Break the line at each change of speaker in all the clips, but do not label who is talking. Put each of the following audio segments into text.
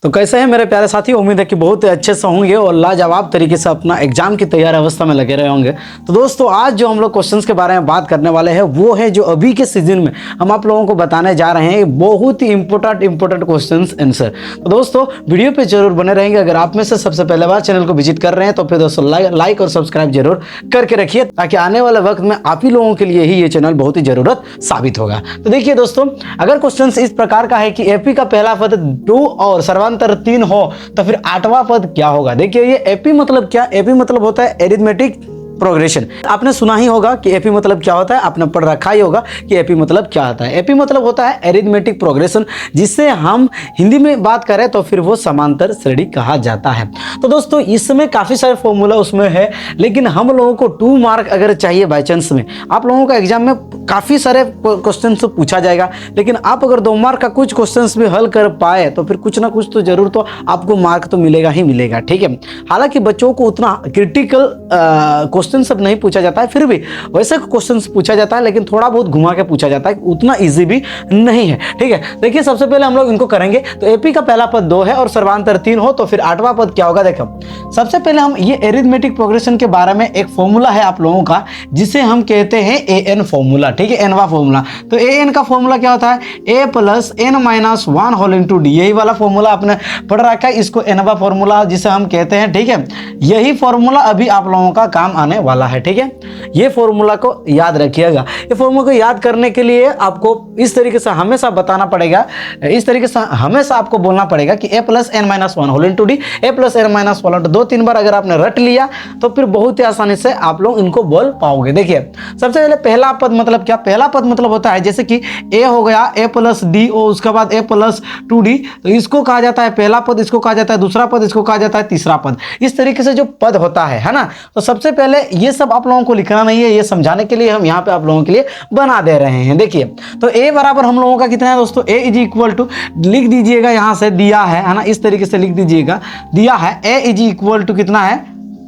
तो कैसे हैं मेरे प्यारे साथी। उम्मीद है कि बहुत अच्छे से होंगे और लाजवाब तरीके से अपना एग्जाम की तैयार अवस्था में लगे रहे होंगे। तो दोस्तों आज जो हम लोग क्वेश्चंस के बारे में बात करने वाले हैं वो है जो अभी के सीजन में हम आप लोगों को बताने जा रहे हैं बहुत ही इंपॉर्टेंट क्वेश्चंस आंसर। तो दोस्तों वीडियो पे जरूर बने रहेंगे। अगर आप में से सबसे पहले बार चैनल को विजिट कर रहे हैं तो फिर दोस्तों लाइक और सब्सक्राइब जरूर करके रखिए ताकि आने वाले वक्त में आप ही लोगों के लिए ही ये चैनल बहुत ही जरूरत साबित होगा। तो देखिए दोस्तों, अगर क्वेश्चन इस प्रकार का है कि एपी का पहला पद 2 और सर्वांतर 3 हो तो फिर 8वां पद क्या होगा। देखिए ये एपी मतलब क्या, एपी मतलब होता है एरिथमेटिक प्रोग्रेशन। आपने सुना ही होगा कि एपी मतलब क्या होता है, आपने पढ़ रखा ही होगा कि एपी मतलब क्या होता है। एपी मतलब होता है एरिथमेटिक प्रोग्रेशन, जिससे हम हिंदी में बात करें तो फिर वो समांतर श्रेणी कहा जाता है। तो दोस्तों इसमें काफी सारे फॉर्मूला उसमें है, लेकिन हम लोगों को 2 मार्क अगर चाहिए बाई चांस में, आप लोगों का एग्जाम में काफी सारे क्वेश्चन पूछा जाएगा, लेकिन आप अगर 2 मार्क का कुछ क्वेश्चन भी हल कर पाए तो फिर कुछ ना कुछ तो जरूर तो आपको मार्क तो मिलेगा ही मिलेगा। ठीक है, हालांकि बच्चों को उतना क्रिटिकल क्वेश्चन सब नहीं पूछा जाता है, फिर भी वैसे क्वेश्चंस पूछा जाता है, लेकिन थोड़ा बहुत घुमा के पूछा जाता है, उतना इजी भी नहीं है। ठीक है, देखिए सबसे पहले हम लोग इनको करेंगे। तो एपी का पहला पद 2 है और सर्वांतर 3 हो तो फिर 8वां पद क्या होगा। देखो सबसे पहले हम ये एरिथमेटिक प्रोग्रेशन के बारे में एक फॉर्मूला है आप लोगों का जिसे हम कहते हैं एन फॉर्मूला। ठीक है, एनवा फॉर्मूला। तो एन का फॉर्मूला क्या होता है, A plus N minus 1 whole into D. यही वाला फॉर्मूला आपने पढ़ रखा है, इसको एनवा फॉर्मूला जिसे हम कहते हैं। ठीक है, यही फॉर्मूला अभी आप लोगों का काम आने वाला है। ठीक है, ये फॉर्मूला को याद रखिएगा। ये फॉर्मूला को याद करने के लिए आपको इस तरीके से हमेशा बताना पड़ेगा, इस तरीके से हमेशा आपको बोलना पड़ेगा कि A plus N minus 1 whole into D, A plus N minus 1 2-3 बार अगर आपने रट लिया तो फिर बहुत ही आसानी से आप लोग इनको बोल पाओगे। देखिए सबसे पहले पहला पद मतलब क्या, पहला पद मतलब होता है जैसे कि ए हो गया ए प्लस डी और उसके बाद ए प्लस 2d, तो इसको कहा जाता है पहला पद, इसको कहा जाता है दूसरा पद, इसको कहा जाता है तीसरा पद। इस तरीके से जो पद होता है ना। तो सबसे पहले ये सब आप लोगों को लिखना नहीं है, ये समझाने के लिए हम यहाँ पे आप लोगों के लिए बना दे रहे हैं। देखिए तो a बराबर हम लोगों का कितना है दोस्तों, a इज इक्वल टू, लिख दीजिएगा यहाँ से दिया है ना, इस तरीके से लिख दीजिएगा, दिया है a इज इक्वल टू कितना है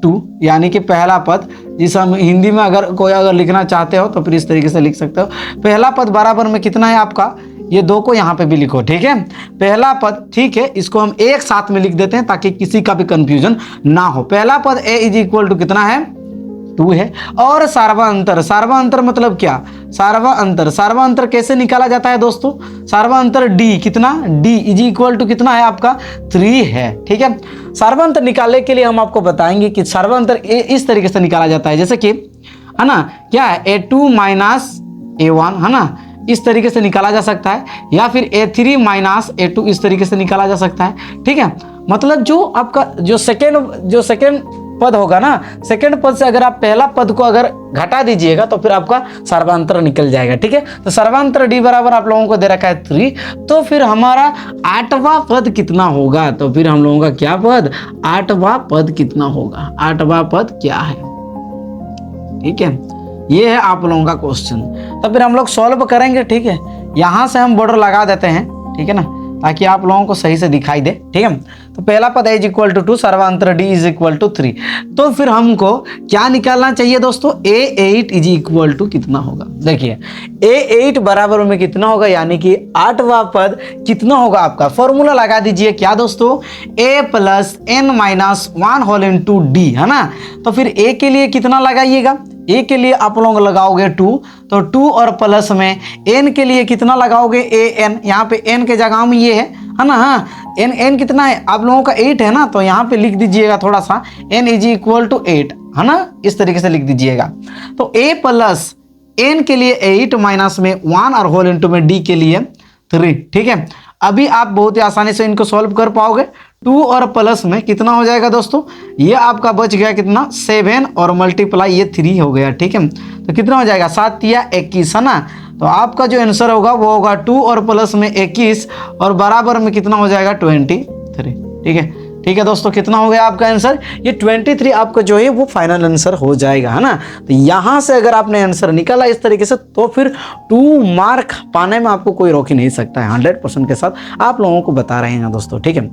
2, यानी कि पहला पद, जिसे हम हिंदी में अगर कोई अगर लिखना चाहते हो तो फिर इस तरीके से लिख सकते हो। पहला पद बराबर में कितना है आपका, ये 2 को यहाँ पे भी लिखो। ठीक है, पहला पद, ठीक है, इसको हम एक साथ में लिख देते हैं ताकि किसी का भी कंफ्यूजन ना हो। पहला पद a इज इक्वल टू कितना है 2 है। और सार्वअंतर, सार्वअंतर मतलब क्या, सार्वअंतर, सार्वअंतर कैसे निकाला जाता है दोस्तों, सार्वअंतर d कितना, d इज इक्वल टू कितना है आपका 3 है। ठीक है, सार्वअंतर निकालने के लिए हम आपको बताएंगे कि सार्वअंतर इस तरीके से निकाला जाता है, जैसे कि है ना, क्या है a2 माइनस a1 है ना, इस तरीके से निकाला जा सकता है, या फिर a3 माइनस a2 इस तरीके से निकाला जा सकता है। ठीक है, मतलब जो आपका जो सेकेंड पद होगा ना, सेकंड पद से अगर आप पहला पद को अगर घटा दीजिएगा तो फिर आपका सर्वांतर निकल जाएगा। ठीक है, तो सर्वांतर d बराबर आप लोगों को दे रखा है 3, तो फिर हमारा 8वां पद कितना होगा, तो फिर हम लोगों का क्या पद, 8वां पद कितना होगा, 8वां पद क्या है। ठीक है, ये है आप लोगों का क्वेश्चन। तो फिर हम लोग सॉल्व करेंगे। ठीक है, यहां से हम बॉर्डर लगा देते हैं, ठीक है ना, ताकि आप लोगों को सही से दिखाई दे। ठीक है, तो पहला पद a इज इक्वल टू 2, सर्वांतर d इज इक्वल टू 3। तो फिर हमको क्या निकालना चाहिए दोस्तों, a8 इज इक्वल टू कितना होगा। देखिए a8 बराबर में कितना होगा, यानी कि 8वां पद कितना होगा आपका, फॉर्मूला लगा दीजिए क्या दोस्तों, a plus N minus 1 whole into D है ना। तो फिर a के लिए कितना लगाइएगा, a के लिए आप लोग लगाओगे 2, तो 2 और प्लस में n के लिए कितना लगाओगे an, यहाँ पे n के जगह में ये है ना, हाँ n कितना है आप लोगों का 8 है ना, तो यहाँ पे लिख दीजिएगा थोड़ा सा n इज इक्वल टू 8 है ना, इस तरीके से लिख दीजिएगा। तो a प्लस n के लिए 8 माइनस में 1 और होल इंटू में d के लिए 3। ठीक है, अभी आप बहुत ही आसानी से इनको सॉल्व कर पाओगे। 2 और प्लस में कितना हो जाएगा दोस्तों, ये आपका बच गया कितना 7 और मल्टीप्लाई ये 3 हो गया। ठीक है, तो कितना हो जाएगा 7 या 21 है ना, तो आपका जो आंसर होगा वो होगा 2 और प्लस में 21 और बराबर में कितना हो जाएगा 23। ठीक है दोस्तों, कितना हो गया आपका आंसर, ये 23 आपका जो है वो फाइनल आंसर हो जाएगा है ना। तो यहाँ से अगर आपने आंसर निकाला इस तरीके से तो फिर 2 मार्क पाने में आपको कोई रोक ही नहीं सकता है, 100% के साथ आप लोगों को बता रहे हैं दोस्तों। ठीक है,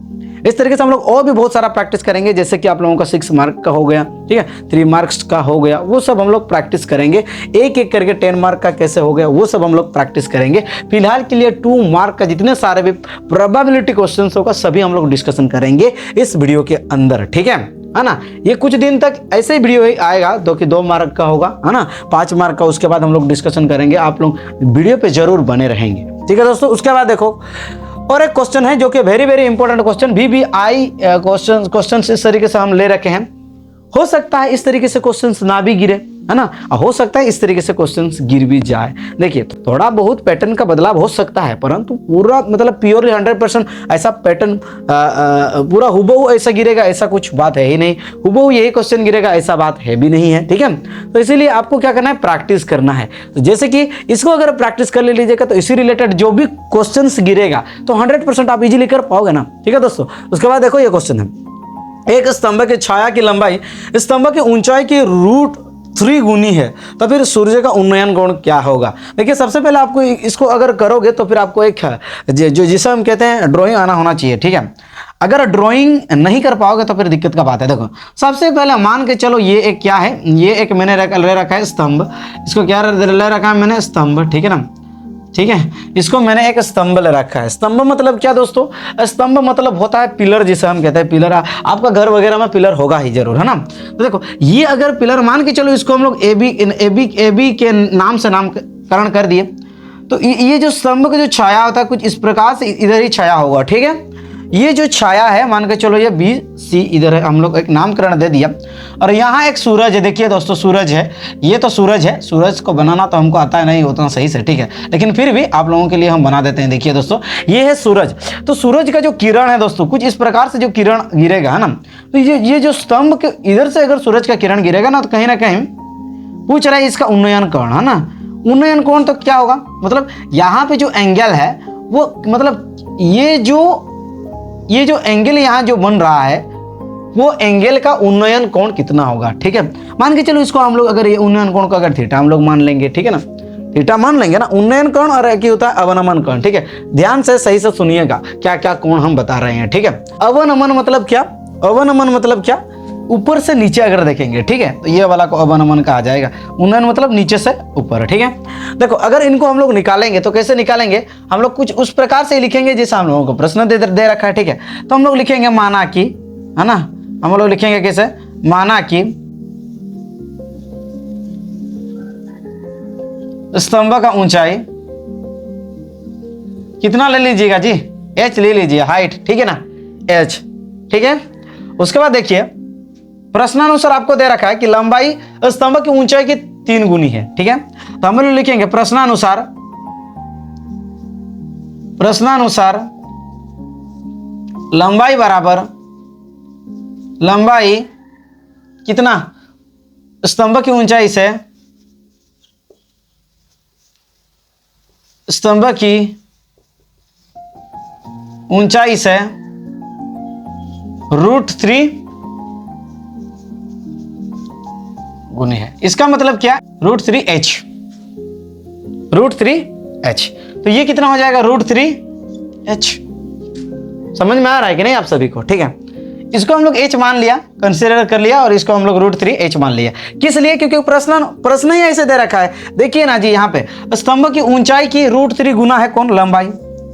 इस तरीके से हम लोग और भी बहुत सारा प्रैक्टिस करेंगे, जैसे कि आप लोगों का 6 मार्क का हो गया, ठीक है, 3 मार्क्स का हो गया, वो सब हम लोग प्रैक्टिस करेंगे। एक एक करके 10 मार्क का कैसे हो गया वो सब हम लोग प्रैक्टिस करेंगे। फिलहाल के लिए 2 मार्क का जितने सारे भी प्रोबेबिलिटी क्वेश्चन होगा सभी हम लोग डिस्कशन करेंगे इस वीडियो के अंदर, ठीक है ना। ये कुछ दिन तक ऐसे ही वीडियो आएगा जो कि 2 मार्क का होगा, है ना, 5 मार्क का, उसके बाद हम लोग डिस्कशन करेंगे। आप लोग वीडियो पे जरूर बने रहेंगे, ठीक है दोस्तों। उसके बाद देखो और एक क्वेश्चन है जो कि very very important question, VBI question इस तरीके से हम ले रखे हैं। हो सकता है इस तरीके से क्वेश्चंस ना भी गिरे, है ना, हो सकता है इस तरीके से क्वेश्चंस गिर भी जाए। देखिए थोड़ा बहुत पैटर्न का बदलाव हो सकता है, परंतु पूरा मतलब प्योरली 100% ऐसा पैटर्न पूरा हुबहू ऐसा गिरेगा ऐसा कुछ बात है ही नहीं, हुबहू यही क्वेश्चन गिरेगा ऐसा बात है भी नहीं है, ठीक है। तो इसीलिए आपको क्या करना है, प्रैक्टिस करना है। तो जैसे कि इसको अगर प्रैक्टिस कर ले लीजिएगा तो इसी रिलेटेड जो भी क्वेश्चन गिरेगा तो 100% आप इजीली कर पाओगे ना, ठीक है दोस्तों। उसके बाद देखो ये क्वेश्चन है, एक स्तंभ की छाया की लंबाई स्तंभ की ऊंचाई की √3 गुनी है तो फिर सूर्य का उन्नयन कोण क्या होगा। देखिए सबसे पहले आपको इसको अगर करोगे तो फिर आपको एक जो जिसे हम कहते हैं ड्राइंग आना होना चाहिए, ठीक है। अगर ड्राइंग नहीं कर पाओगे तो फिर दिक्कत का बात है। देखो सबसे पहले मान के चलो ये एक क्या है, ये एक मैंने ले रखा है स्तंभ, इसको क्या ले रखा है मैंने, स्तंभ, ठीक है ना, ठीक है। इसको मैंने एक स्तंभ ले रखा है। स्तंभ मतलब क्या दोस्तों, स्तंभ मतलब होता है पिलर, जिसे हम कहते हैं पिलर। आपका घर वगैरह में पिलर होगा ही जरूर, है ना। तो देखो ये अगर पिलर मान के चलो इसको हम लोग AB के नाम से नामकरण कर दिए तो ये जो स्तंभ का जो छाया होता है कुछ इस प्रकार से इधर ही छाया होगा, ठीक है। ये जो छाया है मान के चलो ये BC इधर है, हम लोग एक नामकरण दे दिया। और यहाँ एक सूरज है, देखिए दोस्तों सूरज है, ये तो सूरज है। सूरज को बनाना तो हमको आता है नहीं उतना सही से, ठीक है, लेकिन फिर भी आप लोगों के लिए हम बना देते हैं। देखिए दोस्तों ये है सूरज, तो सूरज का जो किरण है दोस्तों कुछ इस प्रकार से जो किरण गिरेगा, है ना, तो ये जो स्तंभ के इधर से अगर सूरज का किरण गिरेगा ना तो कहीं ना कहीं पूछ रहा है इसका उन्नयन कोण, है ना। उन्नयन कोण तो क्या होगा, मतलब यहाँ पे जो एंगल है वो मतलब ये जो एंगल यहाँ जो बन रहा है वो एंगल का उन्नयन कोण कितना होगा, ठीक है। मान के चलो इसको हम लोग अगर ये उन्नयन कोण को अगर थीटा हम लोग मान लेंगे, ठीक है ना, थीटा मान लेंगे ना। उन्नयन कोण और एक ही होता है अवनमन कोण, ठीक है। ध्यान से सही से सुनिएगा क्या क्या कोण हम बता रहे हैं, ठीक है। अवनमन मतलब क्या, अवनमन मतलब क्या, ऊपर से नीचे अगर देखेंगे, ठीक है, तो ये वाला को अवनमन कहा जाएगा। उन्नयन मतलब नीचे से ऊपर, ठीक है। देखो अगर इनको हम लोग निकालेंगे तो कैसे निकालेंगे, हम लोग कुछ उस प्रकार से लिखेंगे जैसे हम लोगों को प्रश्न दे रखा है, ठीक है। तो हम लोग लिखेंगे माना कि, है ना, हम लोग लिखेंगे कैसे, माना कि स्तंभ का ऊंचाई कितना ले लीजिएगा जी, H ले लीजिए, हाइट, ठीक है ना, H, ठीक है। उसके बाद देखिए प्रश्नानुसार आपको दे रखा है कि लंबाई स्तंभ की ऊंचाई की 3 गुनी है, ठीक है। तो हम लोग लिखेंगे प्रश्नानुसार लंबाई बराबर लंबाई कितना, स्तंभ की ऊंचाई से स्तंभ की ऊंचाई से √3 गुनी है। इसका मतलब क्या, √3H, √3H। तो ये कितना हो जाएगा, √3H। समझ में आ रहा है कि नहीं आप सभी को, ठीक है। इसको हम लोग H मान लिया, कंसीडर कर लिया, और इसको हम लोग √3H मान लिया। किस लिए, क्योंकि प्रश्न ही ऐसे दे रखा है। देखिए ना जी, यहाँ पे स्तंभ की ऊंचाई की √3 गुना है कौन, लंबाई।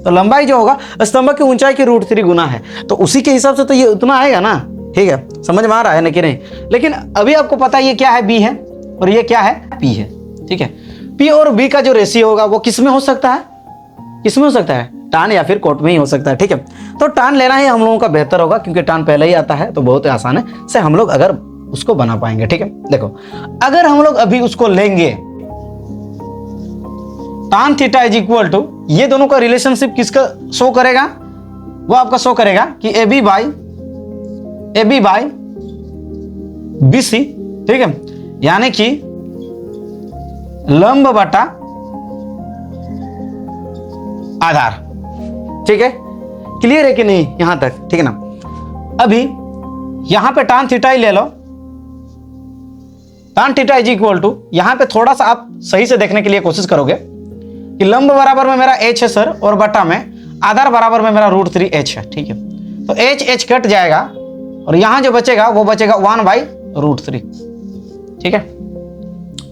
तो लंबाई जो होगा स्तंभ की ऊंचाई की √3 गुना है, तो उसी के हिसाब से तो ये उतना आएगा ना, ठीक है। समझ में आ रहा है ना कि नहीं। लेकिन अभी आपको पता है ये क्या है, B है, और ये क्या है, P है, ठीक है। P और B का जो रेशियो होगा वो किस में हो सकता है, किस में हो सकता है, टान या फिर कोट में ही हो सकता है, ठीक है। तो टान लेना ही हम लोगों का बेहतर होगा, क्योंकि टान पहले ही आता है तो बहुत आसान है से हम लोग अगर उसको बना पाएंगे, ठीक है। देखो अगर हम लोग अभी उसको लेंगे tan theta is equal to, ये दोनों का रिलेशनशिप किसका शो करेगा, वो आपका शो करेगा कि AB बाई BC, ठीक है, यानी कि लंब बटा आधार, ठीक है। क्लियर है कि नहीं यहां तक, ठीक है ना। अभी यहां पे tan थीटा ही ले लो, tan theta is equal to, यहां पे थोड़ा सा आप सही से देखने के लिए कोशिश करोगे कि लंब बराबर में मेरा H है सर, और बटा में आधार बराबर में मेरा √3H है, ठीक है। तो एच कट जाएगा और यहां जो बचेगा वो बचेगा 1/√3। ठीक है,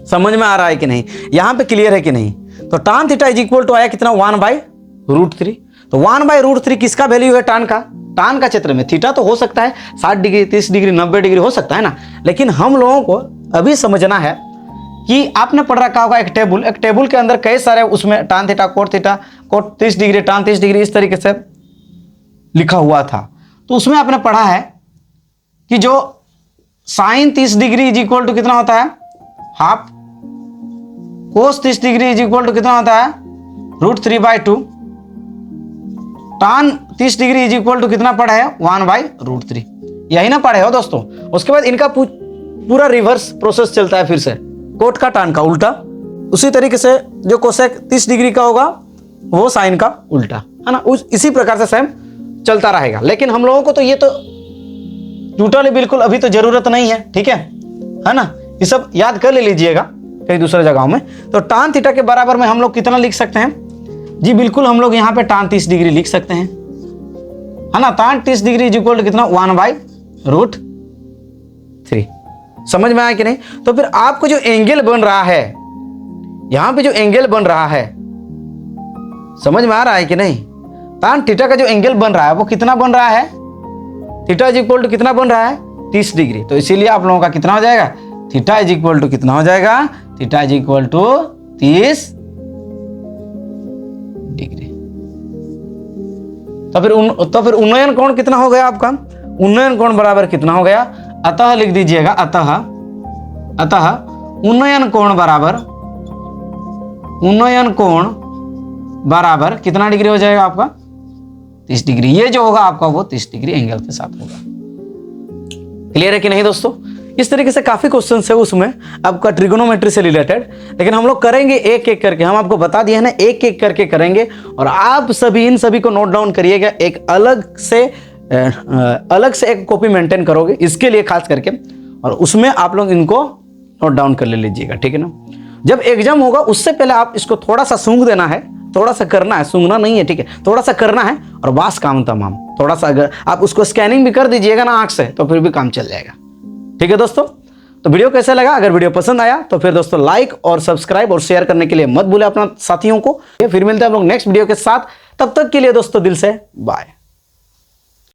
समझ में आ रहा है कि नहीं, यहां पे क्लियर है कि नहीं। तो tan theta is equal to आया कितना 1/√3। तो 1/√3 किसका वैल्यू है, टान का। टान का क्षेत्र में थीटा तो हो सकता है 60 डिग्री, 30 डिग्री, 90 डिग्री हो सकता है ना, लेकिन हम लोगों को अभी समझना है कि आपने पढ़ रखा होगा एक टेबल के अंदर कई सारे उसमें tan theta, cot theta, cot 30 degree, tan 30 degree इस तरीके से लिखा हुआ था। तो उसमें आपने पढ़ा है कि जो sin 30 degree is equal to कितना होता है, half, cos 30 degree is equal to कितना होता है, √3/2, tan 30 degree is equal to कितना पढ़ा है, 1/√3। यही ना पढ़े हो दोस्तों। उसके बाद इनका पूरा रिवर्स प्रोसेस चलता है, फिर से कोट का tan का उल्टा, उसी तरीके से जो कोसेक 30 डिग्री का होगा वो साइन का उल्टा, है ना। इसी प्रकार से सेम चलता रहेगा। लेकिन हम लोगों को तो ये तो टोटली बिल्कुल अभी तो जरूरत नहीं है, ठीक है ना। ये सब याद कर ले लीजिएगा कई दूसरे जगहों में। तो tan थीटा के बराबर में हम लोग कितना लिख सकते हैं जी, बिल्कुल हम लोग यहाँ पे tan 30 डिग्री लिख सकते हैं, है ना। tan 30 degree is equal to कितना 1/√3। समझ में आया कि नहीं। तो फिर आपको जो एंगल बन रहा है, यहां पे जो एंगल बन रहा है, समझ में आ रहा है कि नहीं। tan थीटा का जो एंगल बन रहा है वो कितना बन रहा है, थीटा इज इक्वल टू कितना बन रहा है, 30 डिग्री। तो इसीलिए आप लोगों का कितना हो जाएगा, थीटा इज इक्वल टू कितना हो जाएगा, theta is equal to 30 degree. तो फिर उन्नयन कोण कितना हो गया आपका, उन्नयन कोण बराबर कितना हो गया, अतः लिख दीजिएगा, अतः उन्नयन कोण बराबर कितना डिग्री हो जाएगा आपका, 30 डिग्री। ये जो होगा आपका वो 30 डिग्री एंगल के साथ होगा। क्लियर है कि नहीं दोस्तों। इस तरीके से काफी क्वेश्चंस है उसमें आपका ट्रिगोनोमेट्री से रिलेटेड, लेकिन हम लोग करेंगे एक एक करके। हम आपको बता दिए हैं ना, एक एक करके करेंगे और आप सभी इन सभी को नोट डाउन करिएगा। एक अलग से एक कॉपी मेंटेन करोगे इसके लिए खास करके, और उसमें आप लोग इनको नोट डाउन कर ले लीजिएगा, ठीक है ना। जब एग्जाम होगा उससे पहले आप इसको थोड़ा सा सूंघ देना है, थोड़ा सा करना है, सूंघना नहीं है, ठीक है, थोड़ा सा करना है और बस काम तमाम। थोड़ा सा अगर आप उसको स्कैनिंग भी कर दीजिएगा ना आंख से तो फिर भी काम चल जाएगा, ठीक है दोस्तों। तो वीडियो कैसा लगा, अगर वीडियो पसंद आया तो फिर दोस्तों लाइक और सब्सक्राइब और शेयर करने के लिए मत भूलें अपना साथियों को। फिर मिलते हैं हम लोग नेक्स्ट वीडियो के साथ, तब तक के लिए दोस्तों दिल से बाय।